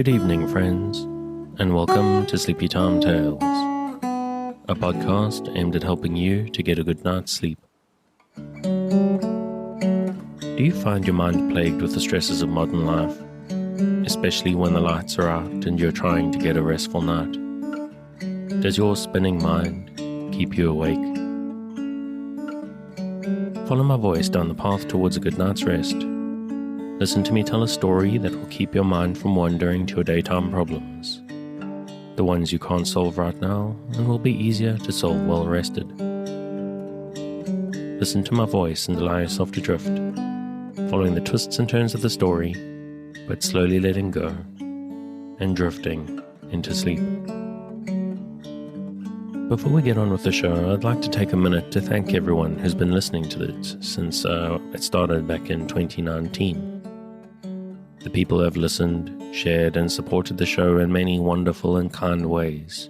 Good evening, friends, and welcome to Sleepy Time Tales, a podcast aimed at helping you to get a good night's sleep. Do you find your mind plagued with the stresses of modern life, especially when the lights are out and you're trying to get a restful night? Does your spinning mind keep you awake? Follow my voice down the path towards a good night's rest. Listen to me tell a story that will keep your mind from wandering to your daytime problems, the ones you can't solve right now and will be easier to solve well rested. Listen to my voice and allow yourself to drift, following the twists and turns of the story, but slowly letting go and drifting into sleep. Before we get on with the show, I'd like to take a minute to thank everyone who's been listening to it since it started back in 2019. The people who have listened, shared, and supported the show in many wonderful and kind ways.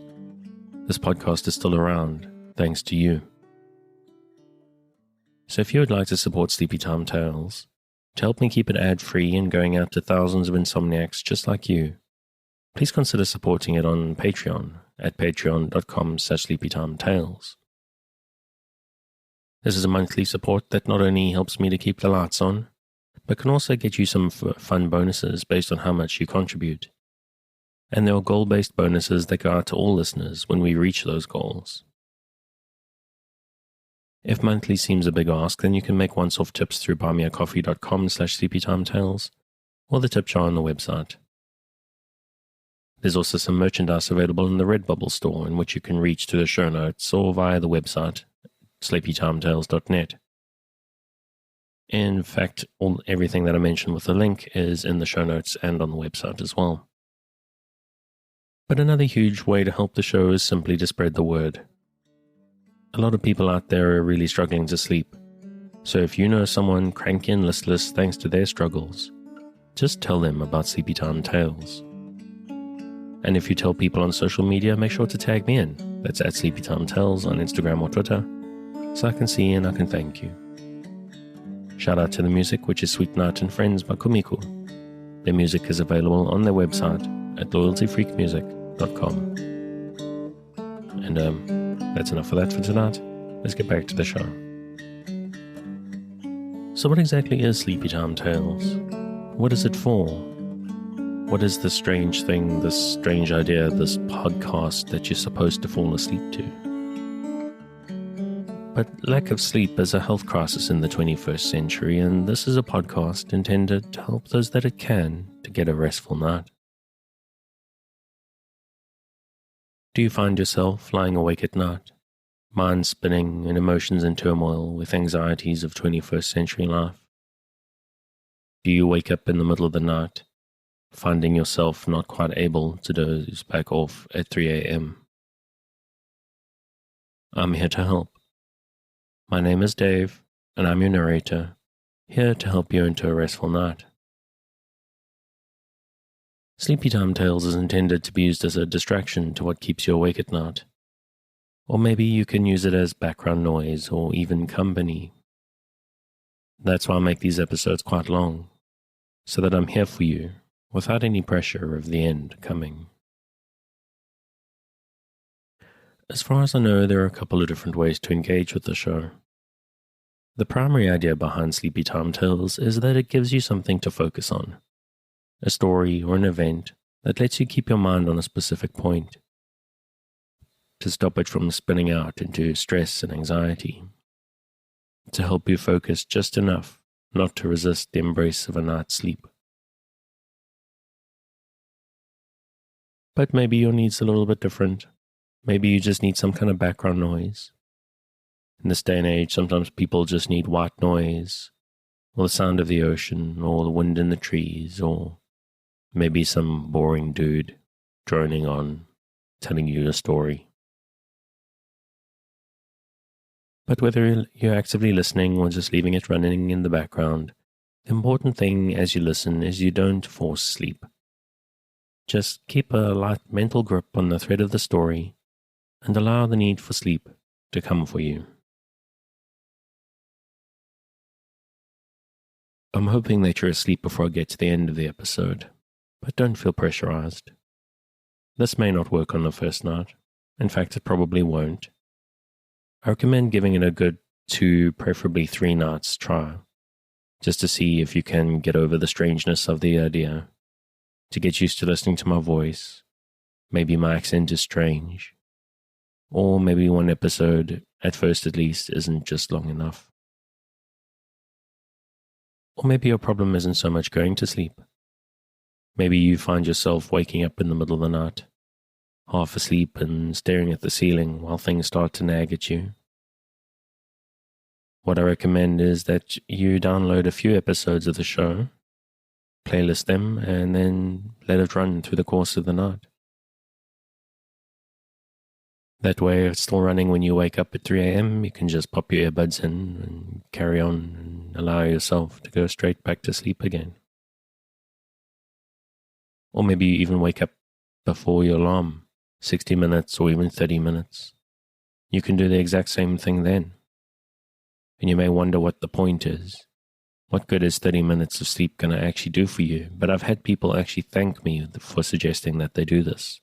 This podcast is still around, thanks to you. So if you would like to support Sleepy Time Tales, to help me keep it ad-free and going out to thousands of insomniacs just like you, please consider supporting it on Patreon at patreon.com/sleepytimetales. This is a monthly support that not only helps me to keep the lights on, but can also get you some fun bonuses based on how much you contribute. And there are goal-based bonuses that go out to all listeners when we reach those goals. If monthly seems a big ask, then you can make once-off tips through buymeacoffee.com/sleepytimetales or the tip jar on the website. There's also some merchandise available in the Redbubble store in which you can reach through the show notes or via the website, sleepytimetales.net. In fact, everything that I mentioned with the link is in the show notes and on the website as well. But another huge way to help the show is simply to spread the word. A lot of people out there are really struggling to sleep, so if you know someone cranky and listless thanks to their struggles, just tell them about Sleepy Time Tales. And if you tell people on social media, make sure to tag me in. That's at Sleepy Time Tales on Instagram or Twitter, so I can see and I can thank you. Shout out to the music, which is Sweet Night and Friends by Kumiko. Their music is available on their website at loyaltyfreakmusic.com. And that's enough of that for tonight. Let's get back to the show. So what exactly is Sleepy Time Tales? What is it for? What is this strange thing, this strange idea, this podcast that you're supposed to fall asleep to? But lack of sleep is a health crisis in the 21st century, and this is a podcast intended to help those that it can to get a restful night. Do you find yourself lying awake at night, mind spinning and emotions in turmoil with anxieties of 21st century life? Do you wake up in the middle of the night, finding yourself not quite able to doze back off at 3 a.m.? I'm here to help. My name is Dave, and I'm your narrator, here to help you into a restful night. Sleepy Time Tales is intended to be used as a distraction to what keeps you awake at night. Or maybe you can use it as background noise or even company. That's why I make these episodes quite long, so that I'm here for you without any pressure of the end coming. As far as I know, there are a couple of different ways to engage with the show. The primary idea behind Sleepy Time Tales is that it gives you something to focus on, a story or an event that lets you keep your mind on a specific point, to stop it from spinning out into stress and anxiety, to help you focus just enough not to resist the embrace of a night's sleep. But maybe your needs are a little bit different. Maybe you just need some kind of background noise. In this day and age, sometimes people just need white noise, or the sound of the ocean, or the wind in the trees, or maybe some boring dude droning on, telling you a story. But whether you're actively listening or just leaving it running in the background, the important thing as you listen is you don't force sleep. Just keep a light mental grip on the thread of the story and allow the need for sleep to come for you. I'm hoping that you're asleep before I get to the end of the episode, but don't feel pressurized. This may not work on the first night. In fact, it probably won't. I recommend giving it a good 2, preferably 3 nights try, just to see if you can get over the strangeness of the idea, to get used to listening to my voice. Maybe my accent is strange, or maybe one episode, at first at least, isn't just long enough. Or maybe your problem isn't so much going to sleep. Maybe you find yourself waking up in the middle of the night, half asleep and staring at the ceiling while things start to nag at you. What I recommend is that you download a few episodes of the show, playlist them, and then let it run through the course of the night. That way, it's still running when you wake up at 3 a.m. You can just pop your earbuds in and carry on and allow yourself to go straight back to sleep again. Or maybe you even wake up before your alarm, 60 minutes or even 30 minutes. You can do the exact same thing then. And you may wonder what the point is. What good is 30 minutes of sleep going to actually do for you? But I've had people actually thank me for suggesting that they do this.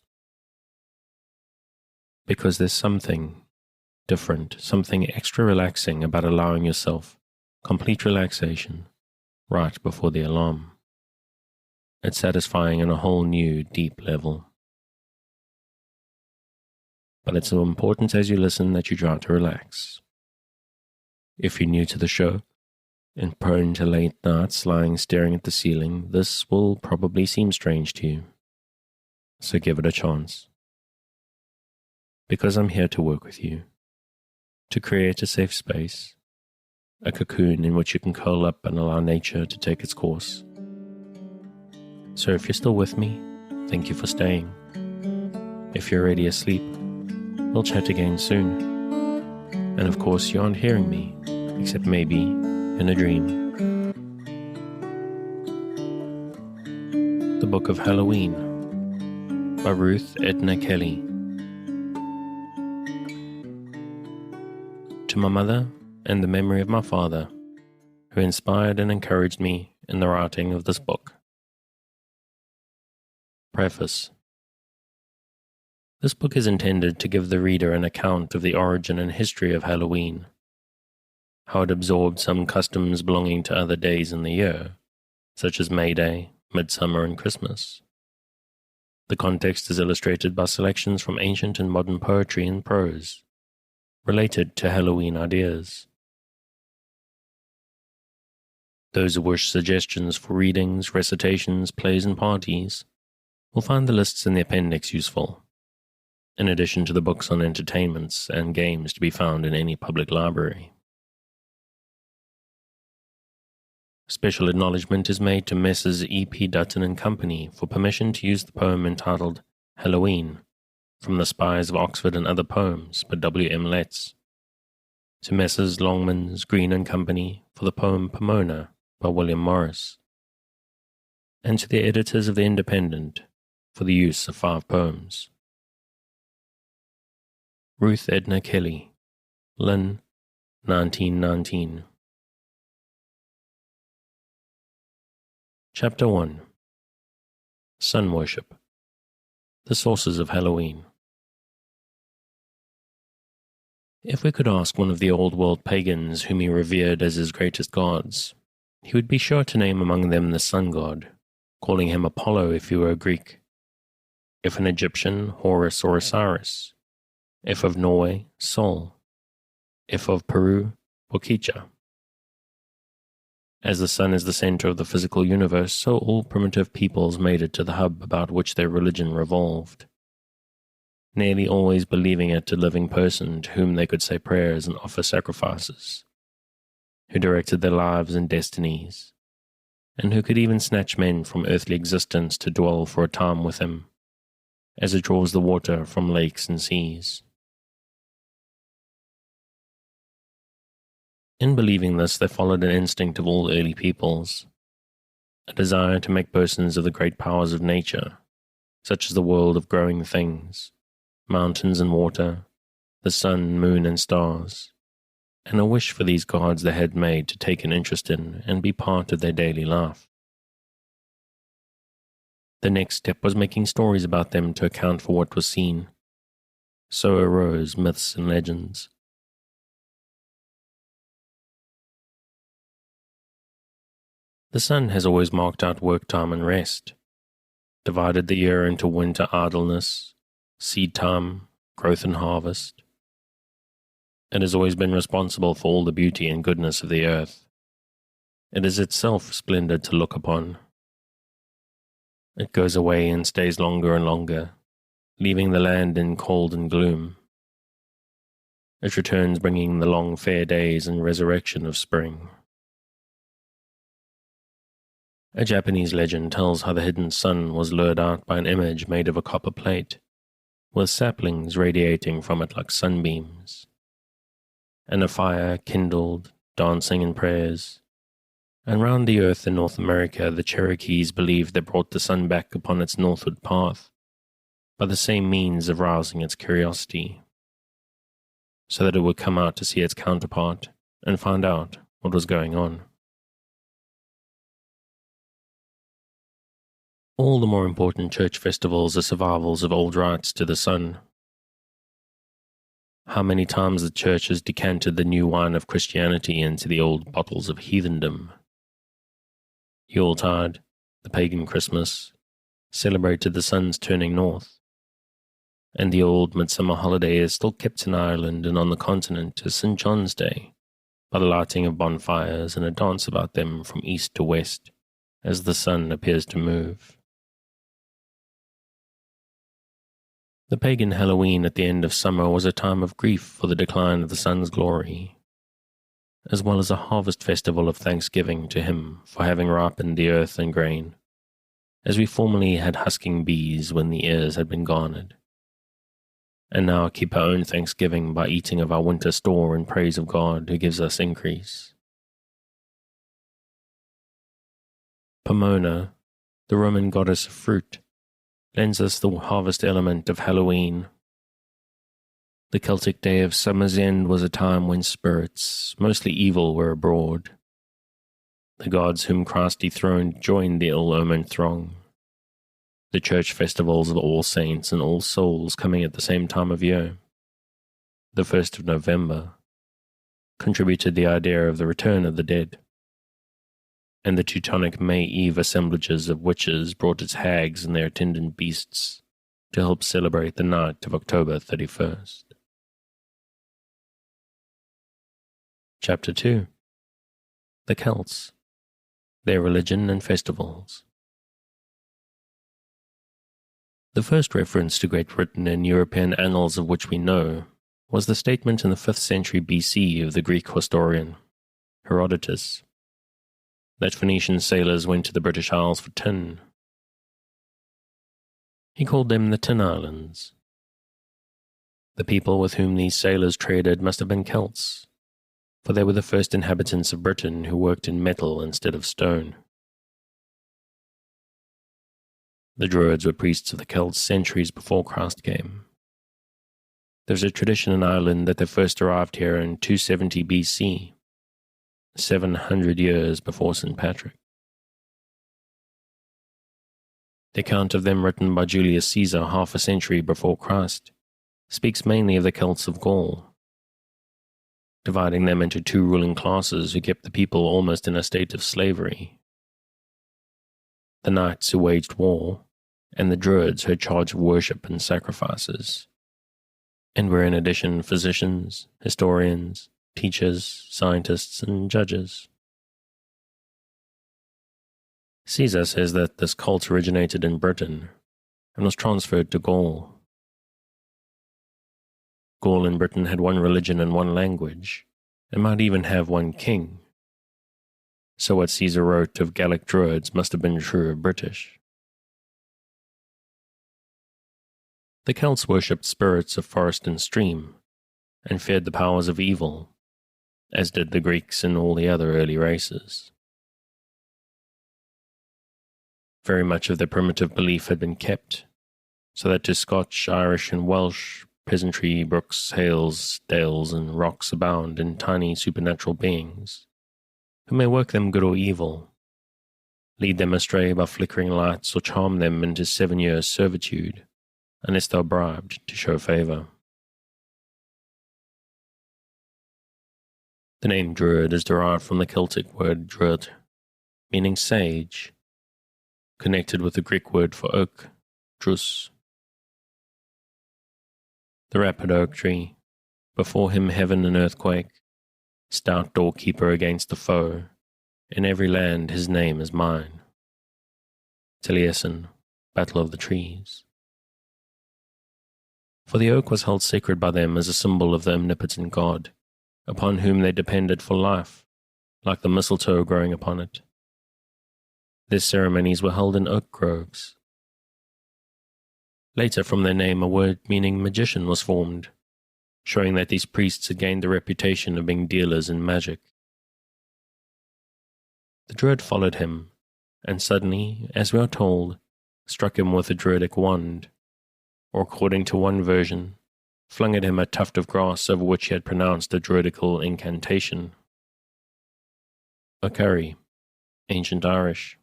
Because there's something different, something extra relaxing about allowing yourself complete relaxation right before the alarm. It's satisfying on a whole new, deep level. But it's so important as you listen that you try to relax. If you're new to the show and prone to late nights lying staring at the ceiling, this will probably seem strange to you. So give it a chance. Because I'm here to work with you, to create a safe space, a cocoon in which you can curl up and allow nature to take its course. So if you're still with me, thank you for staying. If you're already asleep, we'll chat again soon. And of course, you aren't hearing me, except maybe in a dream. The Book of Hallowe'en by Ruth Edna Kelley. To my mother and the memory of my father, who inspired and encouraged me in the writing of this book. Preface. This book is intended to give the reader an account of the origin and history of Hallowe'en, how it absorbed some customs belonging to other days in the year, such as May Day, Midsummer, and Christmas. The context is illustrated by selections from ancient and modern poetry and prose, related to Halloween ideas. Those who wish suggestions for readings, recitations, plays, and parties will find the lists in the appendix useful, in addition to the books on entertainments and games to be found in any public library. Special acknowledgement is made to Messrs. E.P. Dutton and Company for permission to use the poem entitled Hallowe'en from The Spies of Oxford and Other Poems by W.M. Letts, to Messrs. Longmans, Green and Company for the poem Pomona by William Morris, and to the editors of The Independent for the use of 5 poems. Ruth Edna Kelley, Lynn, 1919. Chapter 1. Sun Worship. The Sources of Hallowe'en. If we could ask one of the old world pagans whom he revered as his greatest gods, he would be sure to name among them the sun god, calling him Apollo if he were a Greek. If an Egyptian, Horus or Osiris. If of Norway, Sol. If of Peru, Bokicha. As the sun is the center of the physical universe, so all primitive peoples made it to the hub about which their religion revolved, nearly always believing it a living person to whom they could say prayers and offer sacrifices, who directed their lives and destinies, and who could even snatch men from earthly existence to dwell for a time with him, as it draws the water from lakes and seas. In believing this, they followed an instinct of all early peoples, a desire to make persons of the great powers of nature, such as the world of growing things, mountains and water, the sun, moon, and stars, and a wish for these gods they had made to take an interest in and be part of their daily life. The next step was making stories about them to account for what was seen. So arose myths and legends. The sun has always marked out work time and rest, divided the year into winter idleness, seed time, growth and harvest. It has always been responsible for all the beauty and goodness of the earth. It is itself splendid to look upon. It goes away and stays longer and longer, leaving the land in cold and gloom. It returns bringing the long fair days and resurrection of spring. A Japanese legend tells how the hidden sun was lured out by an image made of a copper plate, with saplings radiating from it like sunbeams, and a fire kindled, dancing in prayers. And round the earth in North America the Cherokees believed they brought the sun back upon its northward path, by the same means of rousing its curiosity, so that it would come out to see its counterpart and find out what was going on. All the more important church festivals are survivals of old rites to the sun. How many times the church has decanted the new wine of Christianity into the old bottles of heathendom. Yuletide, the pagan Christmas, celebrated the sun's turning north, and the old midsummer holiday is still kept in Ireland and on the continent as St. John's Day, by the lighting of bonfires and a dance about them from east to west as the sun appears to move. The pagan Hallowe'en at the end of summer was a time of grief for the decline of the sun's glory, as well as a harvest festival of thanksgiving to him for having ripened the earth and grain, as we formerly had husking bees when the ears had been garnered, and now keep our own thanksgiving by eating of our winter store in praise of God who gives us increase. Pomona, the Roman goddess of fruit, lends us the harvest element of Hallowe'en. The Celtic day of summer's end was a time when spirits, mostly evil, were abroad. The gods whom Christ dethroned joined the ill-omened throng. The church festivals of All Saints and All Souls coming at the same time of year, the 1st of November, contributed the idea of the return of the dead. And the Teutonic May Eve assemblages of witches brought its hags and their attendant beasts to help celebrate the night of October 31st. Chapter 2. The Celts, Their Religion and Festivals. The first reference to Great Britain in European annals of which we know was the statement in the 5th century BC of the Greek historian Herodotus, that Phoenician sailors went to the British Isles for tin. He called them the Tin Islands. The people with whom these sailors traded must have been Celts, for they were the first inhabitants of Britain who worked in metal instead of stone. The Druids were priests of the Celts centuries before Christ came. There's a tradition in Ireland that they first arrived here in 270 BC, 700 years before St. Patrick. The account of them written by Julius Caesar half a century before Christ speaks mainly of the Celts of Gaul, dividing them into two ruling classes who kept the people almost in a state of slavery: the knights who waged war, and the druids who had charge of worship and sacrifices, and were in addition physicians, historians, teachers, scientists, and judges. Caesar says that this cult originated in Britain and was transferred to Gaul. Gaul and Britain had one religion and one language, and might even have one king. So what Caesar wrote of Gallic Druids must have been true of British. The Celts worshipped spirits of forest and stream, and feared the powers of evil, as did the Greeks and all the other early races. Very much of their primitive belief had been kept, so that to Scotch, Irish, and Welsh, peasantry, brooks, hales, dales, and rocks abound in tiny supernatural beings, who may work them good or evil. lead them astray by flickering lights, or charm them into 7 years' servitude, unless they are bribed to show favor. The name Druid is derived from the Celtic word druid, meaning sage, connected with the Greek word for oak, drus. The rapid oak tree, before him heaven and earth quake, stout doorkeeper against the foe, in every land his name is mine. Taliesin, Battle of the Trees. For the oak was held sacred by them as a symbol of the omnipotent God, upon whom they depended for life, like the mistletoe growing upon it. Their ceremonies were held in oak groves. Later, from their name, a word meaning magician was formed, showing that these priests had gained the reputation of being dealers in magic. The druid followed him, and suddenly, as we are told, struck him with a druidic wand, or according to one version, flung at him a tuft of grass over which he had pronounced a druidical incantation. O'Curry, Ancient Irish.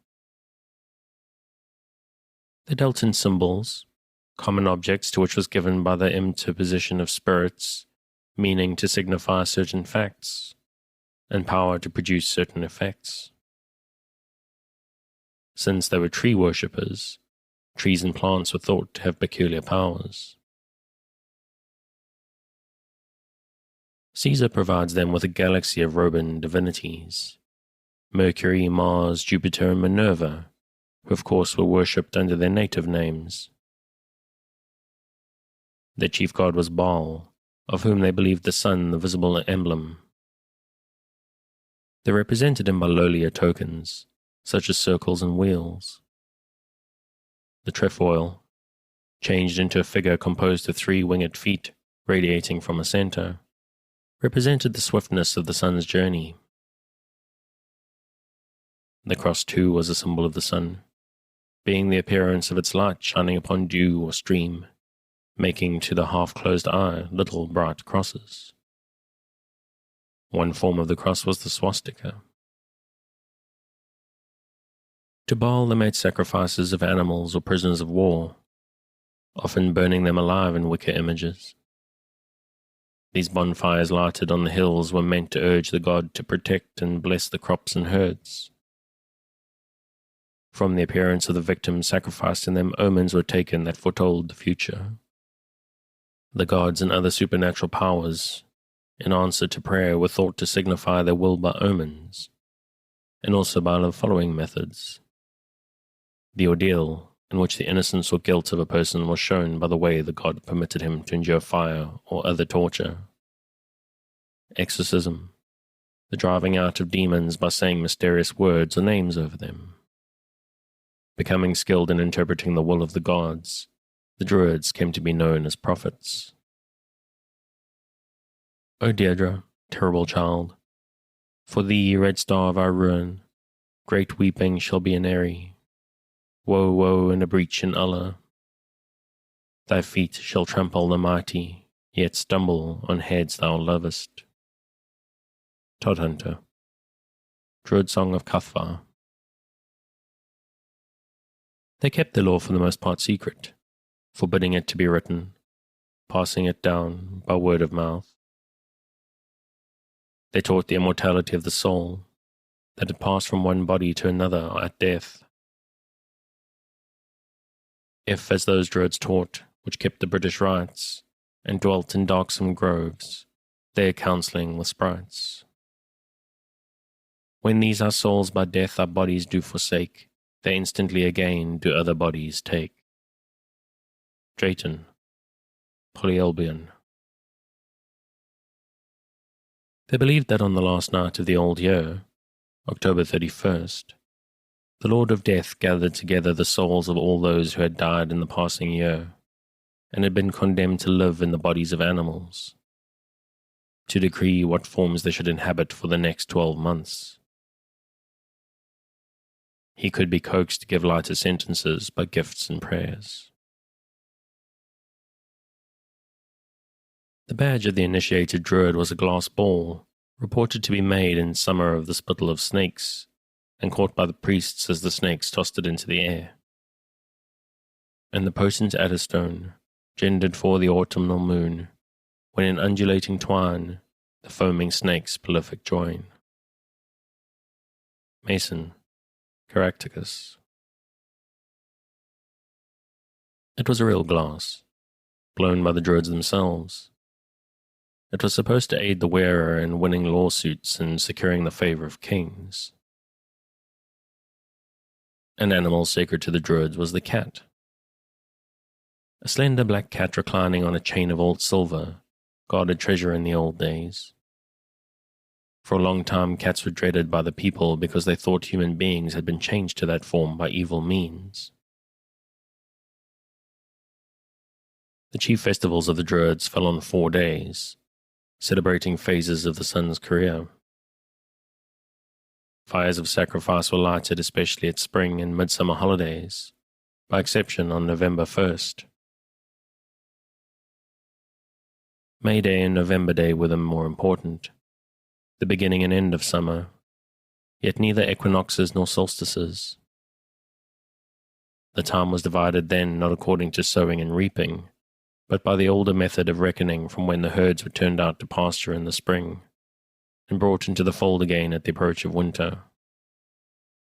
They dealt in symbols, common objects to which was given by the interposition of spirits, meaning to signify certain facts, and power to produce certain effects. Since they were tree worshippers, trees and plants were thought to have peculiar powers. Caesar provides them with a galaxy of Roman divinities, Mercury, Mars, Jupiter, and Minerva, who of course were worshipped under their native names. Their chief god was Baal, of whom they believed the sun the visible emblem. They represented him by lowlier tokens, such as circles and wheels. The trefoil, changed into a figure composed of 3 winged feet radiating from a center, represented the swiftness of the sun's journey. The cross, too, was a symbol of the sun, being the appearance of its light shining upon dew or stream, making to the half-closed eye little bright crosses. One form of the cross was the swastika. To Baal they made sacrifices of animals or prisoners of war, often burning them alive in wicker images. These bonfires lighted on the hills were meant to urge the god to protect and bless the crops and herds. From the appearance of the victims sacrificed in them, omens were taken that foretold the future. The gods and other supernatural powers, in answer to prayer, were thought to signify their will by omens, and also by the following methods. The ordeal, in which the innocence or guilt of a person was shown by the way the god permitted him to endure fire or other torture. Exorcism, the driving out of demons by saying mysterious words or names over them. Becoming skilled in interpreting the will of the gods, the Druids came to be known as prophets. O Deirdre, terrible child, for thee, red star of our ruin, great weeping shall be in Eri. Woe, woe, and a breach in Allah. Thy feet shall trample the mighty, yet stumble on heads thou lovest. Todhunter, Druid Song of Cathvar. They kept the law for the most part secret, forbidding it to be written, passing it down by word of mouth. They taught the immortality of the soul, that it passed from one body to another at death. If, as those Druids taught, which kept the British rites, and dwelt in darksome groves, there counselling with sprites. When these our souls by death our bodies do forsake, they instantly again do other bodies take. Drayton, Polyolbion. They believed that on the last night of the old year, October 31st, the Lord of Death gathered together the souls of all those who had died in the passing year, and had been condemned to live in the bodies of animals, to decree what forms they should inhabit for the next 12 months. He could be coaxed to give lighter sentences by gifts and prayers. The badge of the initiated Druid was a glass ball, reported to be made in summer of the spittle of snakes, and caught by the priests as the snakes tossed it into the air. And the potent adderstone, gendered for the autumnal moon, when in undulating twine the foaming snakes prolific join. Mason, Caractacus. It was a real glass, blown by the Druids themselves. It was supposed to aid the wearer in winning lawsuits and securing the favor of kings. An animal sacred to the Druids was the cat. A slender black cat reclining on a chain of old silver, guarded treasure in the old days. For a long time cats were dreaded by the people because they thought human beings had been changed to that form by evil means. The chief festivals of the Druids fell on 4 days, celebrating phases of the sun's career. Fires of sacrifice were lighted especially at spring and midsummer holidays, by exception on November 1st. May Day and November Day were the more important, the beginning and end of summer, yet neither equinoxes nor solstices. The time was divided then not according to sowing and reaping, but by the older method of reckoning from when the herds were turned out to pasture in the spring, and brought into the fold again at the approach of winter,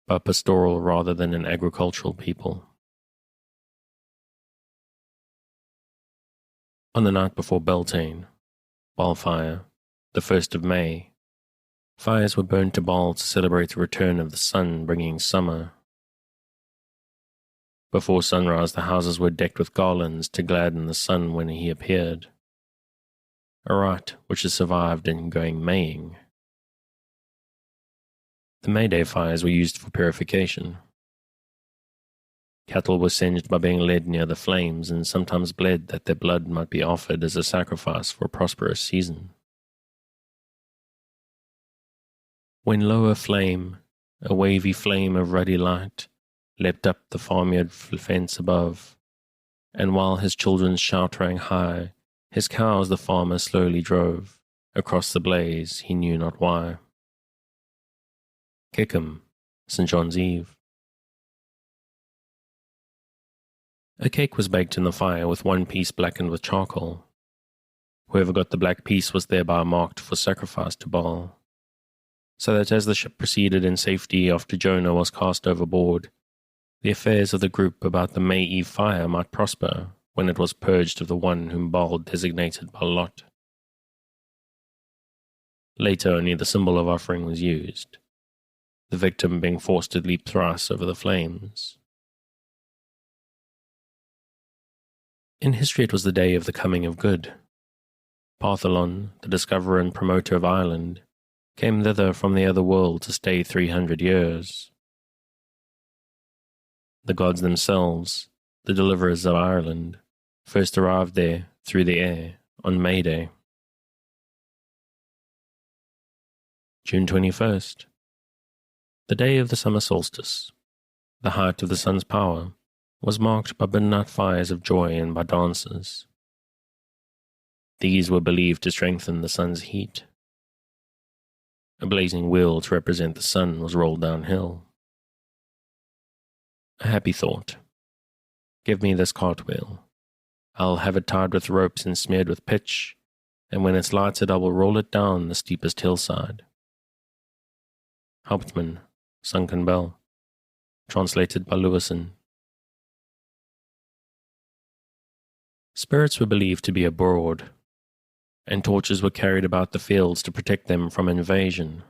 by a pastoral rather than an agricultural people. On the night before Beltane, Wildfire, the 1st of May, fires were burned to Baal to celebrate the return of the sun bringing summer. Before sunrise the houses were decked with garlands to gladden the sun when he appeared, a rite which has survived in going Maying. The May Day fires were used for purification. Cattle were singed by being led near the flames and sometimes bled that their blood might be offered as a sacrifice for a prosperous season. When lower flame, a wavy flame of ruddy light, leapt up the farmyard fence above, and while his children's shout rang high, his cows the farmer slowly drove, across the blaze he knew not why. Kickham, St. John's Eve. A cake was baked in the fire with one piece blackened with charcoal. Whoever got the black piece was thereby marked for sacrifice to Baal, so that as the ship proceeded in safety after Jonah was cast overboard, the affairs of the group about the May Eve fire might prosper when it was purged of the one whom Baal designated by lot. Later only the symbol of offering was used, the victim being forced to leap thrice over the flames. In history it was the day of the coming of good. Partholon, the discoverer and promoter of Ireland, came thither from the other world to stay 300 years. The gods themselves, the deliverers of Ireland, first arrived there through the air on May Day. June 21st, the day of the summer solstice, the height of the sun's power, was marked by midnight fires of joy and by dances. These were believed to strengthen the sun's heat. A blazing wheel to represent the sun was rolled downhill. A happy thought. Give me this cartwheel. I'll have it tied with ropes and smeared with pitch, and when it's lighted I will roll it down the steepest hillside. Hauptmann, Sunken Bell. Translated by Lewison. Spirits were believed to be abroad, and torches were carried about the fields to protect them from invasion.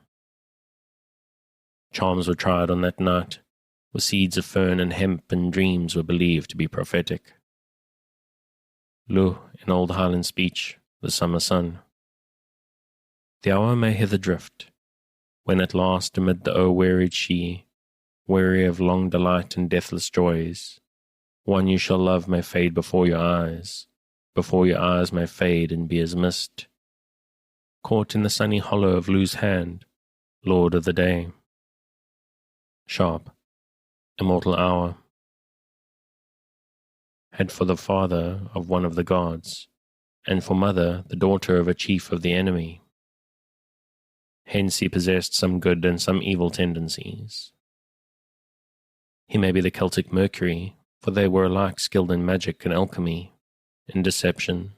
Charms were tried on that night, with seeds of fern and hemp, and dreams were believed to be prophetic. Lu, in old Highland speech, the summer sun. The hour may hither drift, when at last amid the o'er-wearied she, weary of long delight and deathless joys, one you shall love may fade before your eyes may fade and be as mist, caught in the sunny hollow of Lu's hand, Lord of the day. Sharp, immortal hour. Had for the father of one of the gods, and for mother the daughter of a chief of the enemy. Hence he possessed some good and some evil tendencies, He may be the Celtic Mercury, for they were alike skilled in magic and alchemy, in deception,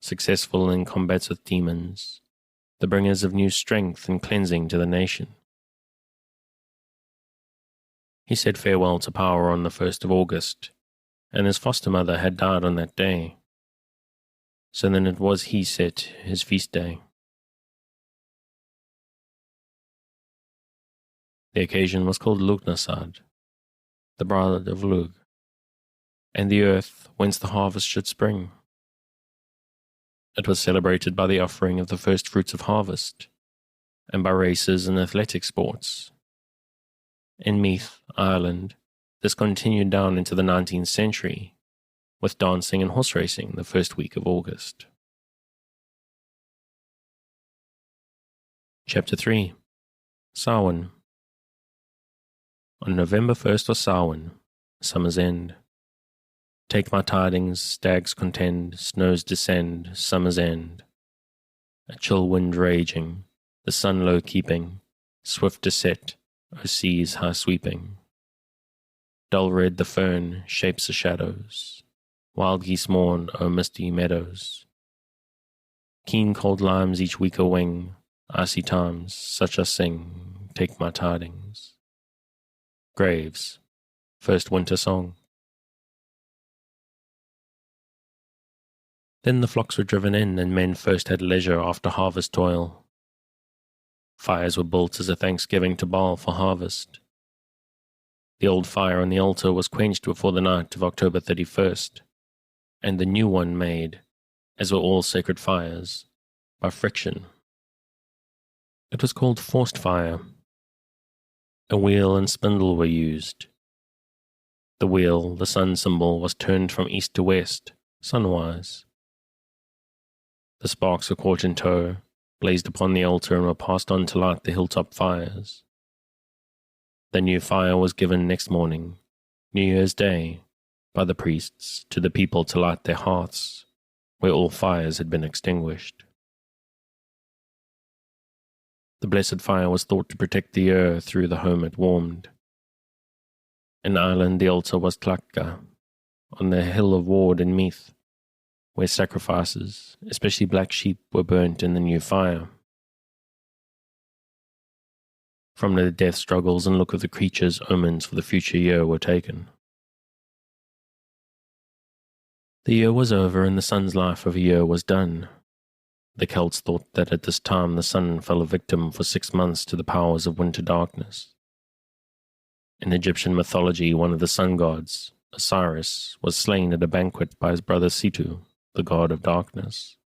successful in combats with demons, the bringers of new strength and cleansing to the nation. He said farewell to power on the 1st of August, and his foster mother had died on that day. So then it was he set his feast day. The occasion was called Lugnasad, the bride of Lug, and the earth whence the harvest should spring. It was celebrated by the offering of the first fruits of harvest, and by races and athletic sports. In Meath, Ireland, this continued down into the 19th century, with dancing and horse racing the first week of August. Chapter 3. Samhain. On November 1st or Samhain, summer's end. Take my tidings, stags contend, snows descend, summer's end. A chill wind raging, the sun low keeping, swift to set, O seas high sweeping. Dull red the fern shapes the shadows, wild geese mourn o'er misty meadows. Keen cold limes each weaker wing, icy times, such I sing, take my tidings. Graves, first winter song. Then the flocks were driven in, and men first had leisure after harvest toil. Fires were built as a thanksgiving to Baal for harvest. The old fire on the altar was quenched before the night of October 31st, and the new one made, as were all sacred fires, by friction. It was called forced fire. A wheel and spindle were used. The wheel, the sun symbol, was turned from east to west, sunwise. The sparks were caught in tow, blazed upon the altar, and were passed on to light the hilltop fires. The new fire was given next morning, New Year's Day, by the priests to the people to light their hearths, where all fires had been extinguished. The blessed fire was thought to protect the air through the home it warmed. In Ireland the altar was Tlacca, on the hill of Ward in Meath, where sacrifices, especially black sheep, were burnt in the new fire. From the death struggles and look of the creatures, omens for the future year were taken. The year was over, and the sun's life of a year was done. The Celts thought that at this time the sun fell a victim for 6 months to the powers of winter darkness. In Egyptian mythology, one of the sun gods, Osiris, was slain at a banquet by his brother Situ, the god of darkness.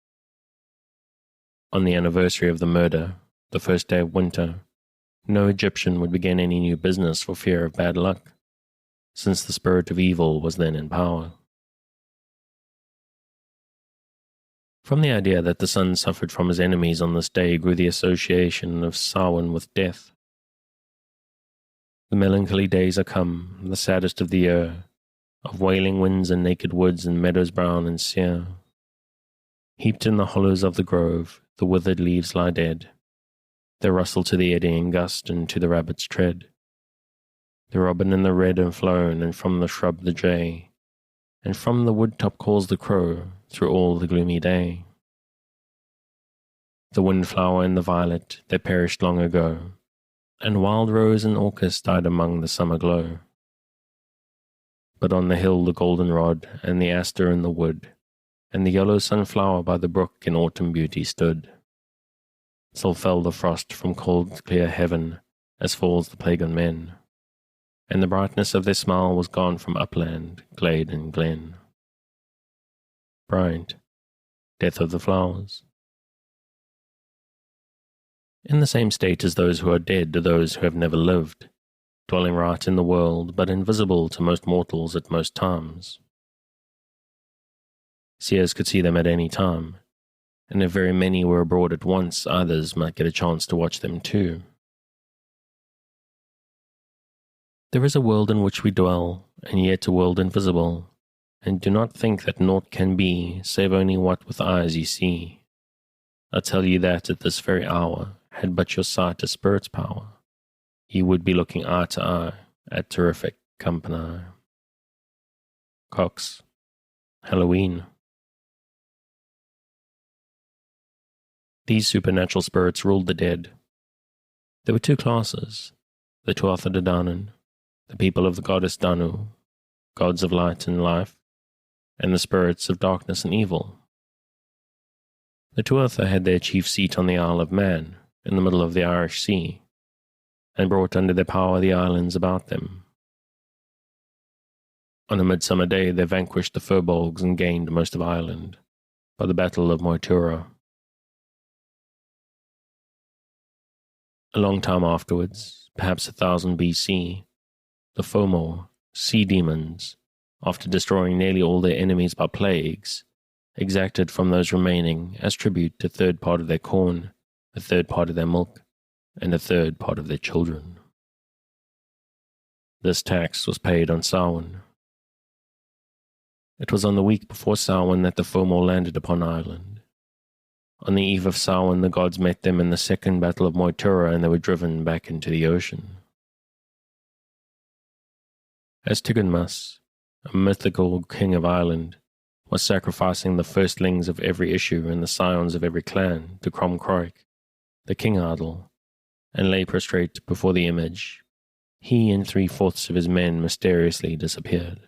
On the anniversary of the murder, the first day of winter, no Egyptian would begin any new business for fear of bad luck, since the spirit of evil was then in power. From the idea that the sun suffered from his enemies on this day grew the association of Samhain with death. The melancholy days are come, the saddest of the year, of wailing winds and naked woods and meadows brown and sere. Heaped in the hollows of the grove, the withered leaves lie dead. They rustle to the eddying gust and to the rabbit's tread. The robin and the red have flown, and from the shrub the jay, and from the wood-top calls the crow, through all the gloomy day. The windflower and the violet, they perished long ago, and wild rose and orchis died among the summer glow. But on the hill the goldenrod, and the aster in the wood, and the yellow sunflower by the brook in autumn beauty stood. So fell the frost from cold clear heaven, as falls the plague on men, and the brightness of their smile was gone from upland, glade and glen. Bryant, Death of the Flowers. In the same state as those who are dead are those who have never lived, dwelling right in the world, but invisible to most mortals at most times. Seers could see them at any time, and if very many were abroad at once, others might get a chance to watch them too. There is a world in which we dwell, and yet a world invisible, and do not think that naught can be, save only what with eyes ye see. I tell you that at this very hour, had but your sight a spirit's power, ye would be looking eye to eye at terrific Company. Cox. Hallowe'en. These supernatural spirits ruled the dead. There were two classes, the Tuatha De Danann, the people of the goddess Danu, gods of light and life, and the spirits of darkness and evil. The Tuatha had their chief seat on the Isle of Man, in the middle of the Irish Sea, and brought under their power the islands about them. On a midsummer day they vanquished the Furbolgs and gained most of Ireland, by the Battle of Moytura. A long time afterwards, perhaps 1000 BC, the Fomo Sea Demons, after destroying nearly all their enemies by plagues, exacted from those remaining as tribute a third part of their corn, a third part of their milk, and a third part of their children. This tax was paid on Samhain. It was on the week before Samhain that the Fomo landed upon Ireland. On the eve of Samhain, the gods met them in the second battle of Moytura, and they were driven back into the ocean. As Tigunmas, a mythical king of Ireland, was sacrificing the firstlings of every issue and the scions of every clan to Crom Croich, the king idol, and lay prostrate before the image, he and 3/4 of his men mysteriously disappeared.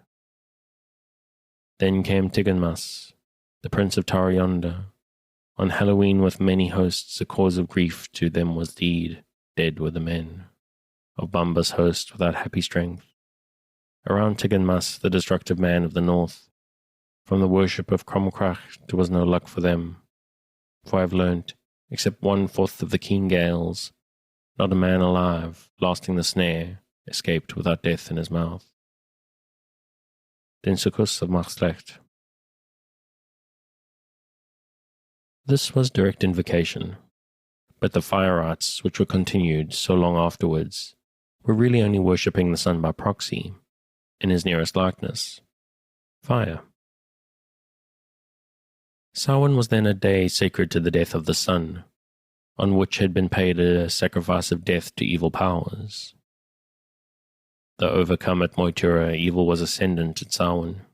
Then came Tigunmas, the prince of Tarionda. On Hallowe'en with many hosts, a cause of grief to them was deed, dead were the men, of Bumba's host without happy strength. Around Tigunmas, the destructive man of the north, from the worship of Cromcrach there was no luck for them, for I have learnt, except 1/4 of the keen gales, not a man alive, lasting the snare, escaped without death in his mouth. Den Suckus of Maastricht. This was direct invocation, but the fire rites, which were continued so long afterwards, were really only worshipping the sun by proxy, in his nearest likeness, fire. Samhain was then a day sacred to the death of the sun, on which had been paid a sacrifice of death to evil powers. Though overcome at Moytura, evil was ascendant at Samhain.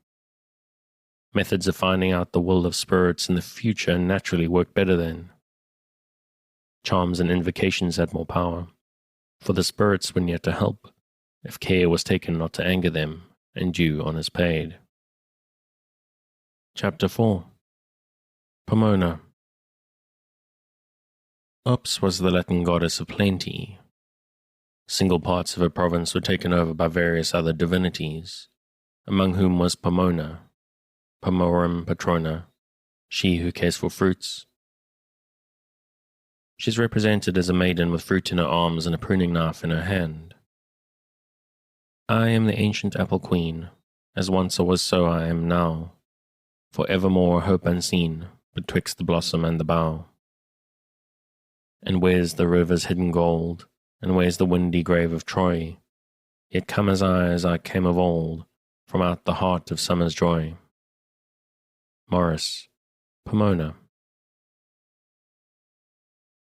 Methods of finding out the will of spirits in the future naturally worked better then. Charms and invocations had more power, for the spirits were near to help, if care was taken not to anger them, and due honours paid. Chapter 4. Pomona. Ops was the Latin goddess of plenty. Single parts of her province were taken over by various other divinities, among whom was Pomona, Pomorum Patrona, she who cares for fruits. She is represented as a maiden with fruit in her arms and a pruning knife in her hand. I am the ancient apple queen, as once I was so I am now, for evermore hope unseen, betwixt the blossom and the bough. And where's the river's hidden gold, and where's the windy grave of Troy? Yet come as I came of old, from out the heart of summer's joy. Morris, Pomona.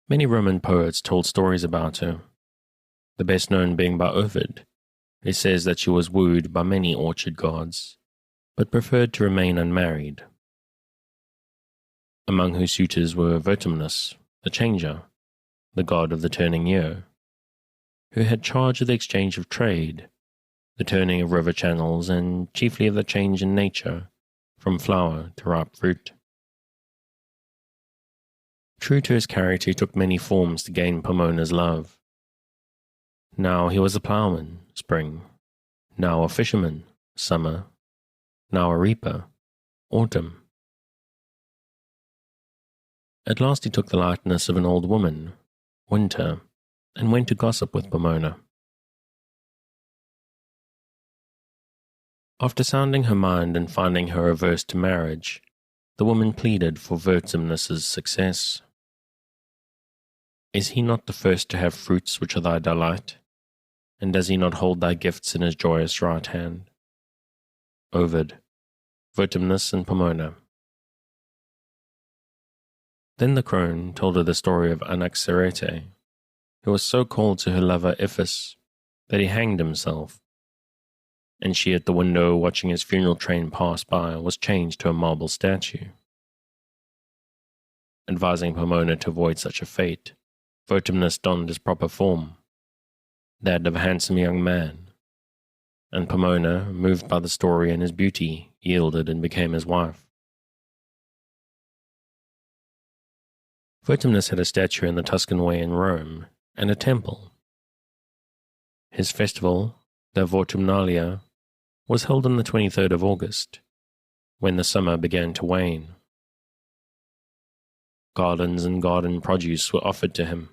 Many Roman poets told stories about her, the best known being by Ovid, who says that she was wooed by many orchard gods, but preferred to remain unmarried. Among whose suitors were Vertumnus, the changer, the god of the turning year, who had charge of the exchange of trade, the turning of river channels, and chiefly of the change in nature, from flower to ripe fruit. True to his character, he took many forms to gain Pomona's love. Now he was a ploughman, spring, now a fisherman, summer, now a reaper, autumn. At last he took the likeness of an old woman, winter, and went to gossip with Pomona. After sounding her mind and finding her averse to marriage, the woman pleaded for Vertumnus's success. Is he not the first to have fruits which are thy delight? And does he not hold thy gifts in his joyous right hand? Ovid, Vertumnus and Pomona. Then the crone told her the story of Anaxarete, who was so called to her lover Iphis that he hanged himself. and she at the window watching his funeral train pass by was changed to a marble statue. Advising Pomona to avoid such a fate, Vertumnus donned his proper form, that of a handsome young man, and Pomona, moved by the story and his beauty, yielded and became his wife. Vertumnus had a statue in the Tuscan Way in Rome, and a temple. His festival, the Vortumnalia, was held on the 23rd of August, when the summer began to wane. Gardens and garden produce were offered to him.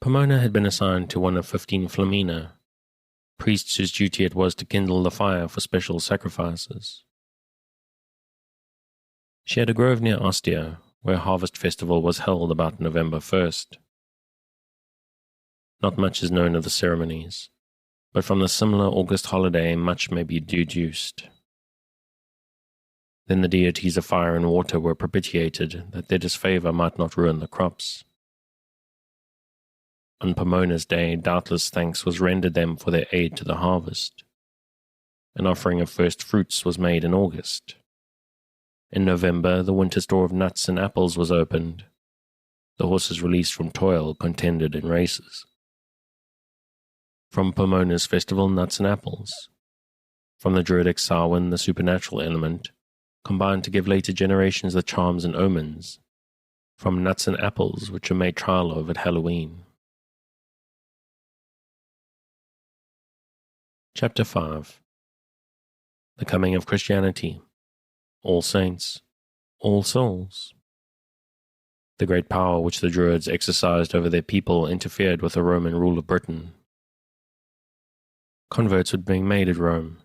Pomona had been assigned to one of 15 Flamina, priests whose duty it was to kindle the fire for special sacrifices. She had a grove near Ostia, where a harvest festival was held about November 1st. Not much is known of the ceremonies, but from the similar August holiday much may be deduced. Then the deities of fire and water were propitiated, that their disfavor might not ruin the crops. On Pomona's day, doubtless thanks was rendered them for their aid to the harvest. An offering of first fruits was made in August. In November, the winter store of nuts and apples was opened. The horses released from toil contended in races. From Pomona's festival, nuts and apples. From the druidic Samhain, the supernatural element, combined to give later generations the charms and omens. From nuts and apples, which were made trial of at Hallowe'en. Chapter 5. The Coming of Christianity. All Saints, All Souls. The great power which the Druids exercised over their people interfered with the Roman rule of Britain. Converts were being made at Rome.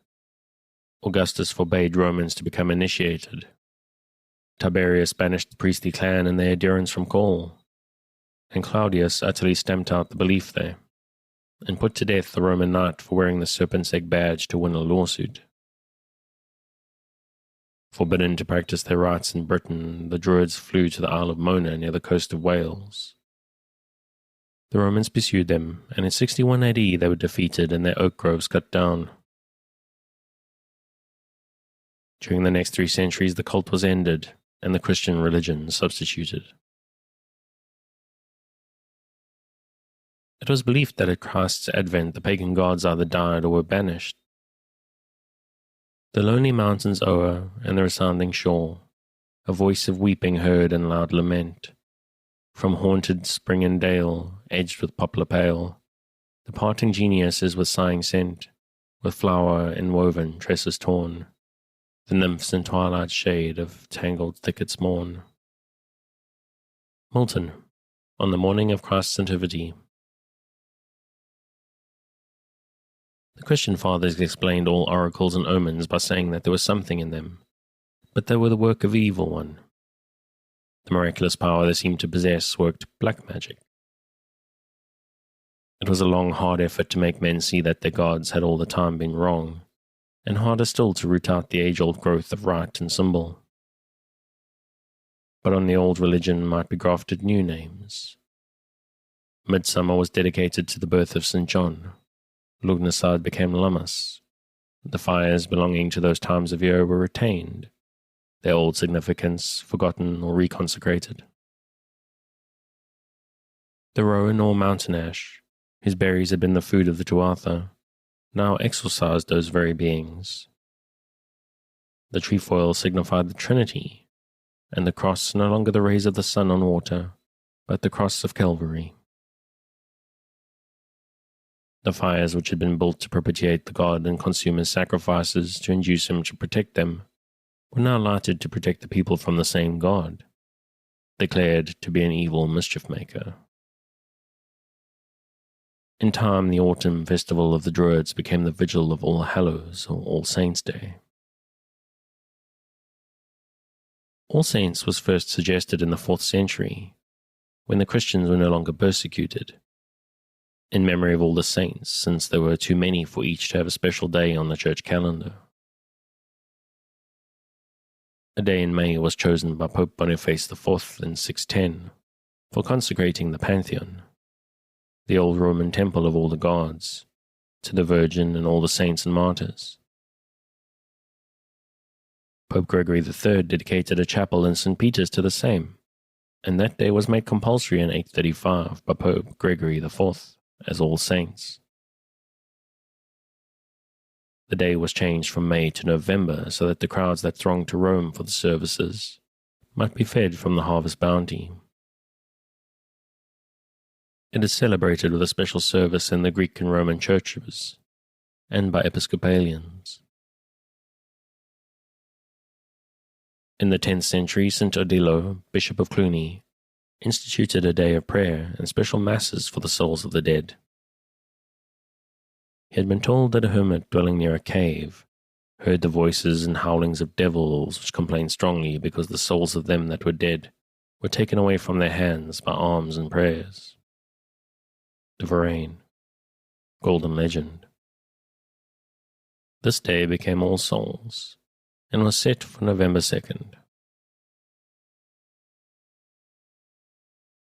Augustus forbade Romans to become initiated. Tiberius banished the priestly clan and their adherents from Gaul, and Claudius utterly stamped out the belief there, and put to death the Roman knight for wearing the serpent's egg badge to win a lawsuit. Forbidden to practice their rites in Britain, the Druids flew to the Isle of Mona near the coast of Wales. The Romans pursued them, and in 61 AD they were defeated and their oak groves cut down. During the next 3 centuries the cult was ended, and the Christian religion substituted. It was believed that at Christ's advent the pagan gods either died or were banished. The lonely mountains o'er, and the resounding shore, a voice of weeping heard and loud lament. From haunted spring and dale, edged with poplar pale, the parting genius is with sighing sent, with flower enwoven tresses torn, the nymphs in twilight shade of tangled thickets mourn. Milton, on the morning of Christ's nativity. The Christian fathers explained all oracles and omens by saying that there was something in them, but they were the work of the evil one. The miraculous power they seemed to possess worked black magic. It was a long, hard effort to make men see that their gods had all the time been wrong, and harder still to root out the age-old growth of rite and symbol. But on the old religion might be grafted new names. Midsummer was dedicated to the birth of St. John. Lugnasad became Lammas. The fires belonging to those times of year were retained, their old significance forgotten or reconsecrated. The rowan or mountain ash, whose berries had been the food of the Tuatha, now exorcised those very beings. The trefoil signified the Trinity, and the cross no longer the rays of the sun on water, but the cross of Calvary. The fires which had been built to propitiate the god and consume his sacrifices to induce him to protect them were now lighted to protect the people from the same god, declared to be an evil mischief-maker. In time, the autumn festival of the Druids became the Vigil of All Hallows, or All Saints' Day. All Saints was first suggested in the 4th century, when the Christians were no longer persecuted, in memory of all the saints, since there were too many for each to have a special day on the church calendar. A day in May was chosen by Pope Boniface IV in 610 for consecrating the Pantheon, the old Roman temple of all the gods, to the Virgin and all the saints and martyrs. Pope Gregory III dedicated a chapel in St. Peter's to the same, and that day was made compulsory in 835 by Pope Gregory IV as All Saints. The day was changed from May to November so that the crowds that thronged to Rome for the services might be fed from the harvest bounty. It is celebrated with a special service in the Greek and Roman churches and by Episcopalians. In the 10th century, St. Odilo, Bishop of Cluny, instituted a day of prayer and special masses for the souls of the dead. He had been told that a hermit dwelling near a cave heard the voices and howlings of devils which complained strongly because the souls of them that were dead were taken away from their hands by alms and prayers. De Varenne, Golden Legend. This day became All Souls and was set for November 2nd.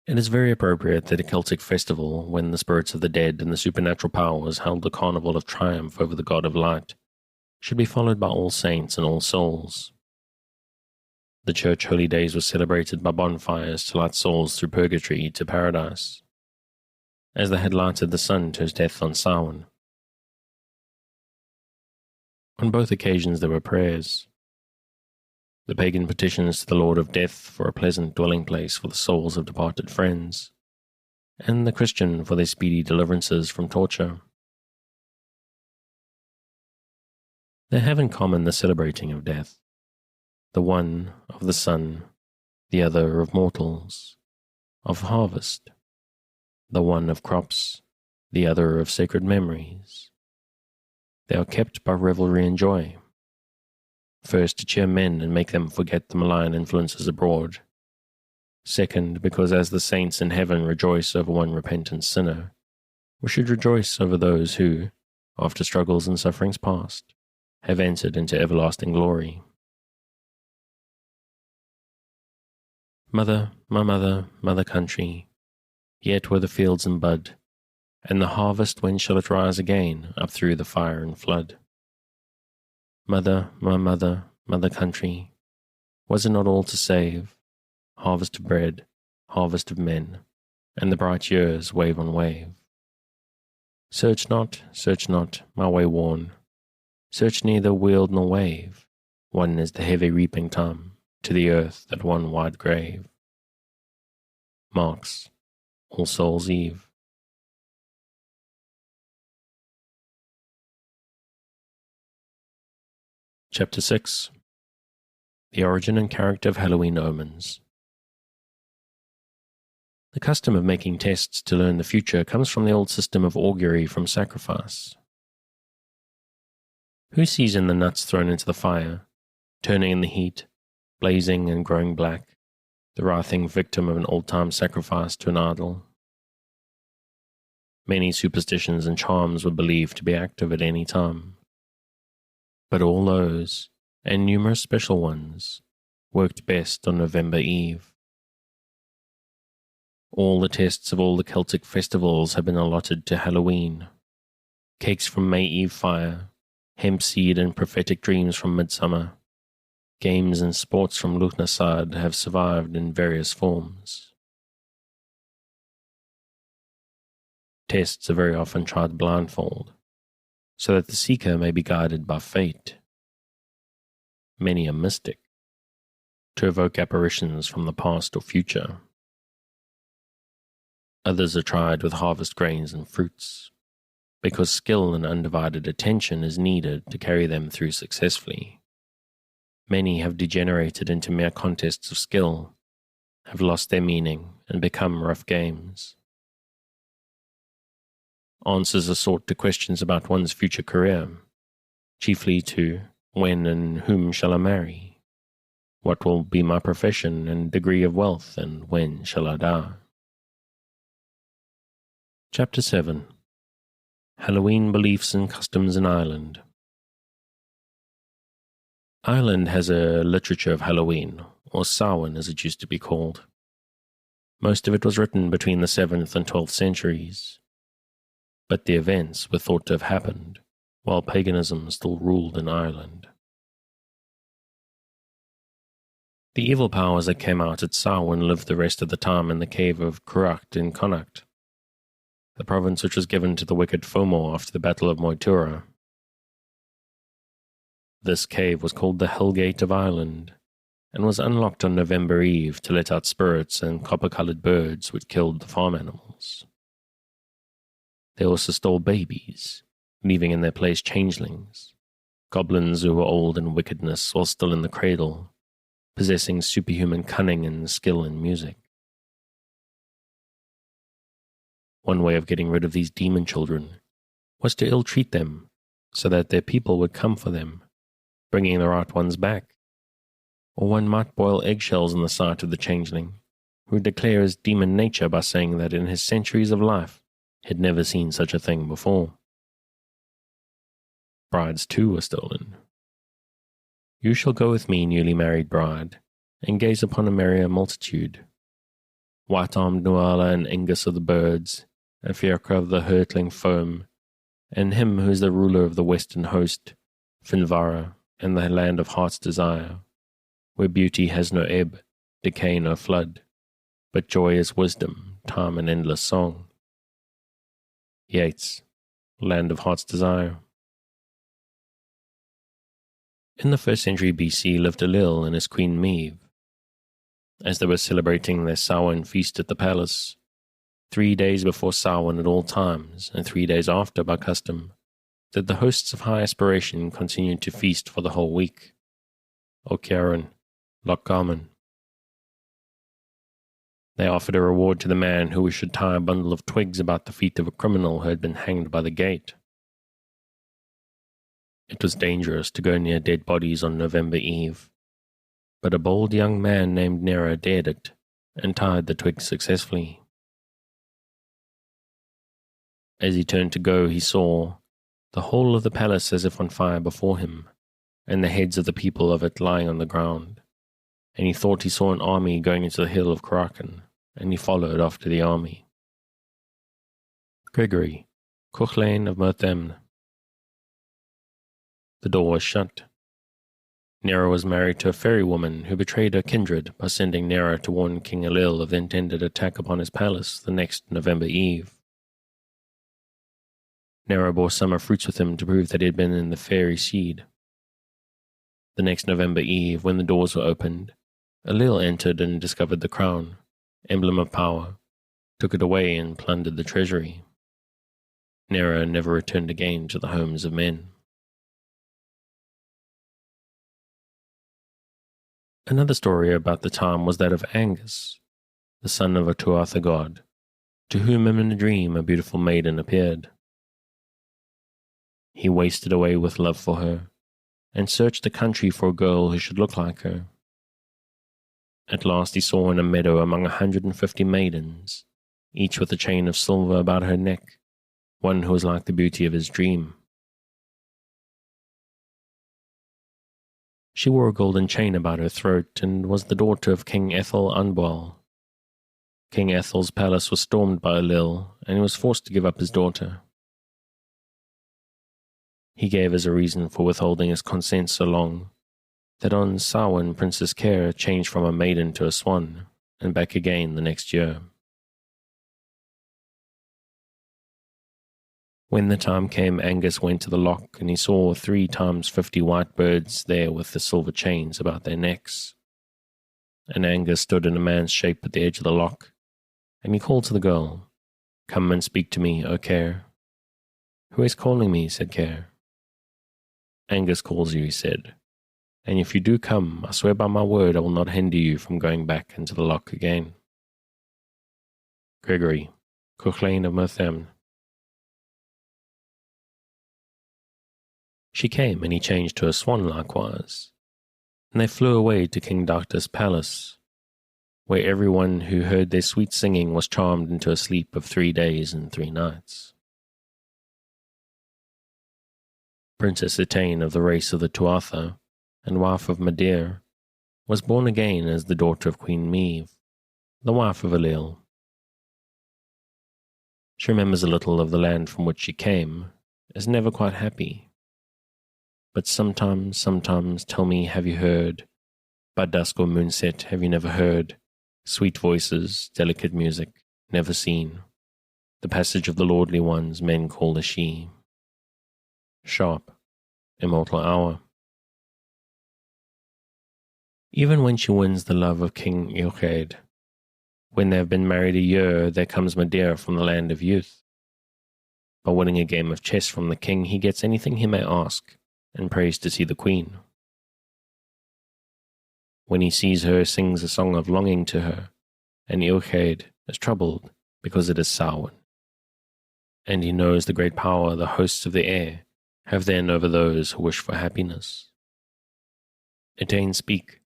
It is very appropriate that a Celtic festival, when the spirits of the dead and the supernatural powers held the carnival of triumph over the god of light, should be followed by All Saints and All Souls. The church holy days were celebrated by bonfires to light souls through purgatory to paradise, as they had lighted the sun to his death on Samhain. On both occasions there were prayers. The pagan petitions to the Lord of Death for a pleasant dwelling place for the souls of departed friends, and the Christian for their speedy deliverances from torture. They have in common the celebrating of death, the one of the sun, the other of mortals, of harvest, the one of crops, the other of sacred memories. They are kept by revelry and joy. First, to cheer men and make them forget the malign influences abroad. Second, because as the saints in heaven rejoice over one repentant sinner, we should rejoice over those who, after struggles and sufferings past, have entered into everlasting glory. Mother, my mother, mother country, yet were the fields in bud, and the harvest when shall it rise again up through the fire and flood? Mother, my mother, mother country, was it not all to save? Harvest of bread, harvest of men, and the bright years wave on wave. Search not, my way worn. Search neither weald nor wave. One is the heavy reaping time, to the earth that one wide grave. Marks, All Souls' Eve. Chapter 6. The Origin and Character of Halloween Omens. The custom of making tests to learn the future comes from the old system of augury from sacrifice. Who sees in the nuts thrown into the fire, turning in the heat, blazing and growing black, the writhing victim of an old-time sacrifice to an idol? Many superstitions and charms were believed to be active at any time. But all those, and numerous special ones, worked best on November Eve. All the tests of all the Celtic festivals have been allotted to Hallowe'en. Cakes from May Eve fire, hemp seed and prophetic dreams from midsummer, games and sports from Lughnasadh have survived in various forms. Tests are very often tried blindfold, so that the seeker may be guided by fate. Many are mystic, to evoke apparitions from the past or future. Others are tried with harvest grains and fruits, because skill and undivided attention is needed to carry them through successfully. Many have degenerated into mere contests of skill, have lost their meaning and become rough games. Answers are sought to questions about one's future career, chiefly to when and whom shall I marry, what will be my profession and degree of wealth, and when shall I die. Chapter 7. Halloween Beliefs and Customs in Ireland. Ireland has a literature of Halloween, or Samhain as it used to be called. Most of it was written between the 7th and 12th centuries. but the events were thought to have happened while paganism still ruled in Ireland. The evil powers that came out at Samhain lived the rest of the time in the cave of Cruacht in Connacht, the province which was given to the wicked Fomo after the Battle of Moytura. This cave was called the Hellgate of Ireland, and was unlocked on November Eve to let out spirits and copper-coloured birds which killed the farm animals. They also stole babies, leaving in their place changelings, goblins who were old in wickedness while still in the cradle, possessing superhuman cunning and skill in music. One way of getting rid of these demon children was to ill-treat them so that their people would come for them, bringing the right ones back. Or one might boil eggshells in the sight of the changeling, who would declare his demon nature by saying that in his centuries of life he had never seen such a thing before. Brides too were stolen. You shall go with me, newly married bride, and gaze upon a merrier multitude. White-armed Nuala and Angus of the birds, and Fiacre of the hurtling foam, and him who is the ruler of the western host, Finvara, and the land of heart's desire, where beauty has no ebb, decay no flood, but joy is wisdom, time and endless song. Yeats, Land of Heart's Desire. In the 1st century BC lived Ailill and his queen Maeve. As they were celebrating their Samhain feast at the palace, 3 days before Samhain at all times, and 3 days after by custom, did the hosts of high aspiration continue to feast for the whole week. O Ciaran, Loch Garman. They offered a reward to the man who should tie a bundle of twigs about the feet of a criminal who had been hanged by the gate. It was dangerous to go near dead bodies on November Eve, but a bold young man named Nera dared it, and tied the twigs successfully. As he turned to go, he saw the whole of the palace as if on fire before him, and the heads of the people of it lying on the ground, and he thought he saw an army going into the hill of Cruachan, and he followed after the army. Gregory, Cuchulainn of Merthem. The door was shut. Nera was married to a fairy woman who betrayed her kindred by sending Nera to warn King Ailill of the intended attack upon his palace the next November Eve. Nera bore summer fruits with him to prove that he had been in the fairy seed. The next November Eve, when the doors were opened, Ailill entered and discovered the crown, emblem of power, took it away and plundered the treasury. Nera never returned again to the homes of men. Another story about the time was that of Angus, the son of a Tuatha god, to whom in a dream a beautiful maiden appeared. He wasted away with love for her, and searched the country for a girl who should look like her. At last he saw in a meadow among 150 maidens, each with a chain of silver about her neck, one who was like the beauty of his dream. She wore a golden chain about her throat, and was the daughter of King Ethel Anbual. King Ethel's palace was stormed by Ailill, and he was forced to give up his daughter. He gave as a reason for withholding his consent so long, that on Samhain Princess Care changed from a maiden to a swan, and back again the next year. When the time came, Angus went to the loch, and he saw 3 times 50 white birds there with the silver chains about their necks. And Angus stood in a man's shape at the edge of the loch, and he called to the girl, "Come and speak to me, O Care." "Who is calling me?" said Care. "Angus calls you," he said, "and if you do come, I swear by my word I will not hinder you from going back into the loch again." Gregory, Cuchulainn of Merthem. She came, and he changed to a swan likewise, and they flew away to King Dacta's palace, where everyone who heard their sweet singing was charmed into a sleep of 3 days and 3 nights. Princess Etain of the race of the Tuatha, and wife of Madeir, was born again as the daughter of Queen Maeve, the wife of Ailill. She remembers a little of the land from which she came, is never quite happy. But sometimes, tell me, have you heard? By dusk or moonset, have you never heard? Sweet voices, delicate music, never seen. The passage of the lordly ones men call a she. Sharp, immortal hour. Even when she wins the love of King Eochaid, when they have been married a year, there comes Madeira from the land of youth. By winning a game of chess from the king, he gets anything he may ask, and prays to see the queen. When he sees her, sings a song of longing to her, and Eochaid is troubled because it is Samhain. And he knows the great power the hosts of the air have then over those who wish for happiness. Etain speak.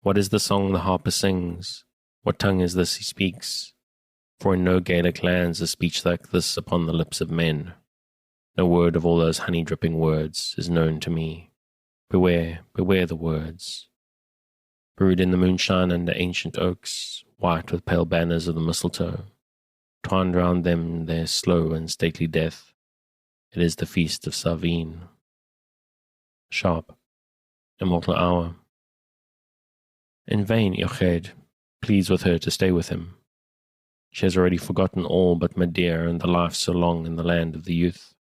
What is the song the harper sings? What tongue is this he speaks? For in no Gaelic lands is speech like this upon the lips of men. No word of all those honey-dripping words is known to me. Beware, beware the words. Brewed in the moonshine under ancient oaks, white with pale banners of the mistletoe, twined round them their slow and stately death. It is the feast of Samhain. Sharp, immortal hour. In vain Eochaid pleads with her to stay with him. She has already forgotten all but Madeira and the life so long in the land of the youth.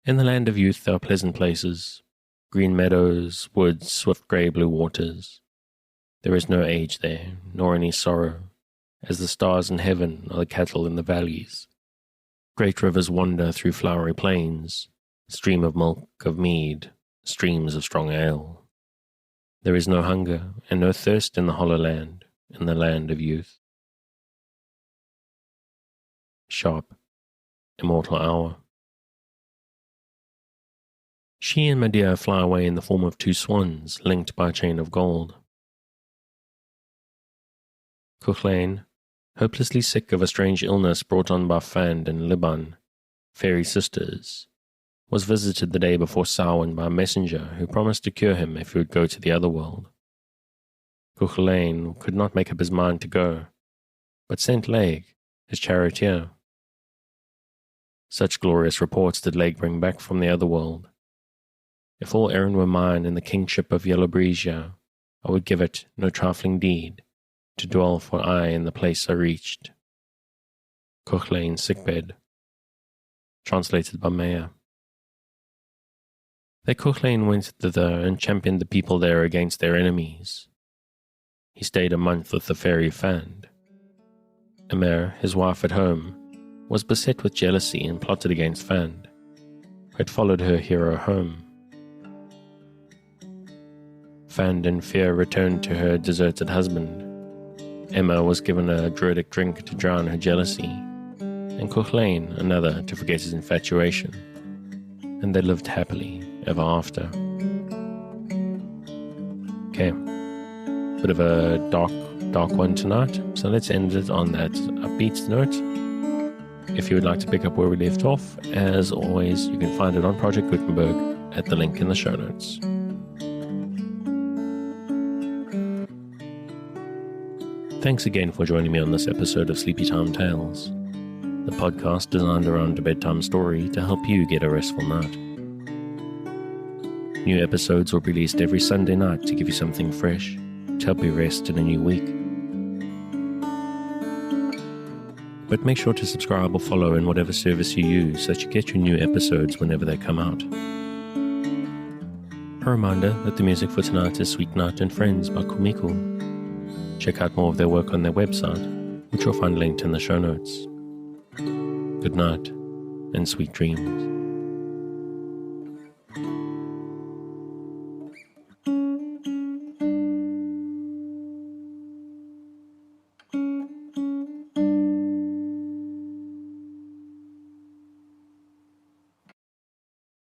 In the land of youth there are pleasant places, green meadows, woods, swift grey blue waters. There is no age there, nor any sorrow, as the stars in heaven are the cattle in the valleys. Great rivers wander through flowery plains, stream of milk, of mead, streams of strong ale. There is no hunger and no thirst in the hollow land, in the land of youth. Sharp, immortal hour. She and Madeira fly away in the form of two swans linked by a chain of gold. Cuchulainn, hopelessly sick of a strange illness brought on by Fand and Liban, fairy sisters, was visited the day before Samhain by a messenger who promised to cure him if he would go to the other world. Cuchulainn could not make up his mind to go, but sent Laig, his charioteer. Such glorious reports did Laig bring back from the other world. If all Erin were mine in the kingship of Yellowbreesia, I would give it no trifling deed, to dwell for aye in the place I reached. Cuchulainn's sickbed. Translated by Maya. Then Cuchulainn went thither and championed the people there against their enemies. He stayed a month with the fairy Fand. Emer, his wife at home, was beset with jealousy and plotted against Fand, who had followed her hero home. Fand in fear returned to her deserted husband. Emma was given a druidic drink to drown her jealousy, and Cuchulainn another to forget his infatuation, and they lived happily ever after. Okay, bit of a dark one tonight, so let's end it on that upbeat note. If you would like to pick up where we left off, as always, you can find it on Project Gutenberg at the link in the show notes. Thanks again for joining me on this episode of Sleepy Time Tales, the podcast designed around a bedtime story to help you get a restful night. New episodes will be released every Sunday night to give you something fresh, to help you rest in a new week. But make sure to subscribe or follow in whatever service you use so that you get your new episodes whenever they come out. A reminder that the music for tonight is Sweet Night and Friends by Kumiko. Check out more of their work on their website, which you'll find linked in the show notes. Good night, and sweet dreams.